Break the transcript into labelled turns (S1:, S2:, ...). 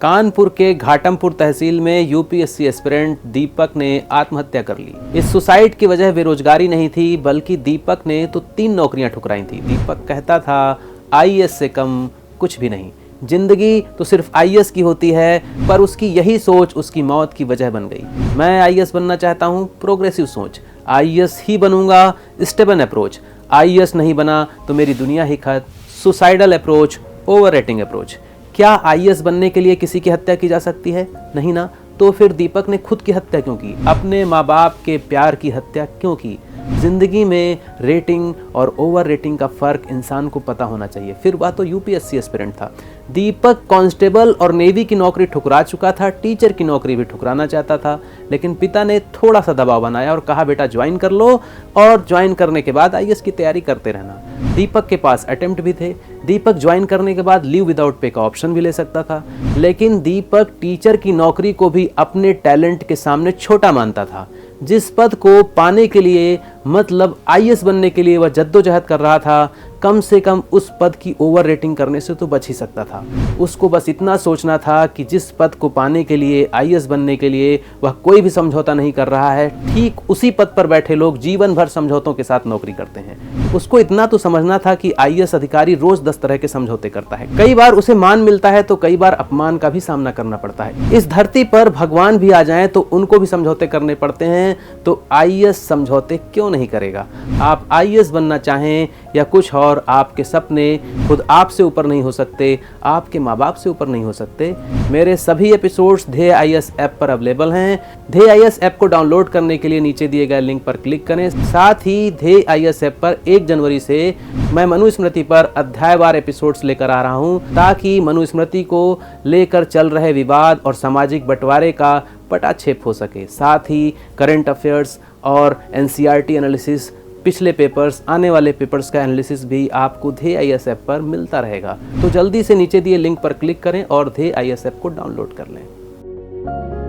S1: कानपुर के घाटमपुर तहसील में UPSC aspirant दीपक ने आत्महत्या कर ली। इस सुसाइड की वजह बेरोजगारी नहीं थी, बल्कि दीपक ने तो 3 नौकरियां ठुकराई थी। दीपक कहता था आईएएस से कम कुछ भी नहीं, जिंदगी तो सिर्फ आईएएस की होती है, पर उसकी यही सोच उसकी मौत की वजह बन गई। मैं आईएएस बनना चाहता हूँ, प्रोग्रेसिव सोच, आईएएस ही बनूंगा, स्टेबल अप्रोच, आईएएस नहीं बना तो मेरी दुनिया ही खत्म, suicidal approach, over rating approach. क्या आईएएस बनने के लिए किसी की हत्या की जा सकती है? नहीं ना। तो फिर दीपक ने खुद की हत्या क्यों की? अपने माँ बाप के प्यार की हत्या क्यों की? जिंदगी में रेटिंग और ओवर रेटिंग का फर्क इंसान को पता होना चाहिए। फिर वह तो यूपीएससी एस्पिरेंट था। दीपक कांस्टेबल और नेवी की नौकरी ठुकरा चुका था, टीचर की नौकरी भी ठुकराना चाहता था, लेकिन पिता ने थोड़ा सा दबाव बनाया और कहा बेटा ज्वाइन कर लो, और ज्वाइन करने के बाद आईएएस की तैयारी करते रहना। दीपक के पास अटेम्प्ट भी थे। दीपक ज्वाइन करने के बाद लीव विदाउट पे का ऑप्शन भी ले सकता था, लेकिन दीपक टीचर की नौकरी को भी अपने टैलेंट के सामने छोटा मानता था। जिस पद को पाने के लिए, मतलब आईएएस बनने के लिए वह जद्दोजहद कर रहा था, कम से कम उस पद की ओवर रेटिंग करने से तो बच ही सकता था। उसको बस इतना सोचना था कि जिस पद को पाने के लिए, आईएएस बनने के लिए वह कोई भी समझौता नहीं कर रहा है, ठीक उसी पद पर बैठे लोग जीवन भर समझौतों के साथ नौकरी करते हैं। उसको इतना तो समझना था कि आईएएस अधिकारी रोज 10 तरह के समझौते करता है। कई बार उसे मान मिलता है तो कई बार अपमान का भी सामना करना पड़ता है। इस धरती पर भगवान भी आ जाएं तो उनको भी समझौते करने पड़ते हैं, तो आईएएस समझौते क्यों नहीं करेगा? आप आईएएस बनना चाहें या कुछ और, आपके सपने खुद आपसे ऊपर नहीं हो सकते, आपके माँ बाप से ऊपर नहीं हो सकते। मेरे सभी एपिसोड्स ध्येय आईएएस ऐप पर अवेलेबल हैं। ध्येय आईएएस ऐप को डाउनलोड करने के लिए नीचे दिए गए लिंक पर क्लिक करें। साथ ही ध्येय आईएएस ऐप पर 1 जनवरी से मैं मनुस्मृति पर अध्यायवार एपिसोड्स लेकर आ रहा हूं, ताकि मनुस्मृति को लेकर चल रहे विवाद और सामाजिक बंटवारे का पटाक्षेप हो सके। साथ ही करंट अफेयर्स और एनसीईआरटी एनालिसिस, पिछले पेपर्स, आने वाले पेपर्स का एनालिसिस भी आपको ध्येय आईएएस ऐप पर मिलता रहेगा। तो जल्दी से नीचे दिए लिंक पर क्लिक करें और ध्येय आईएएस ऐप को डाउनलोड कर लें।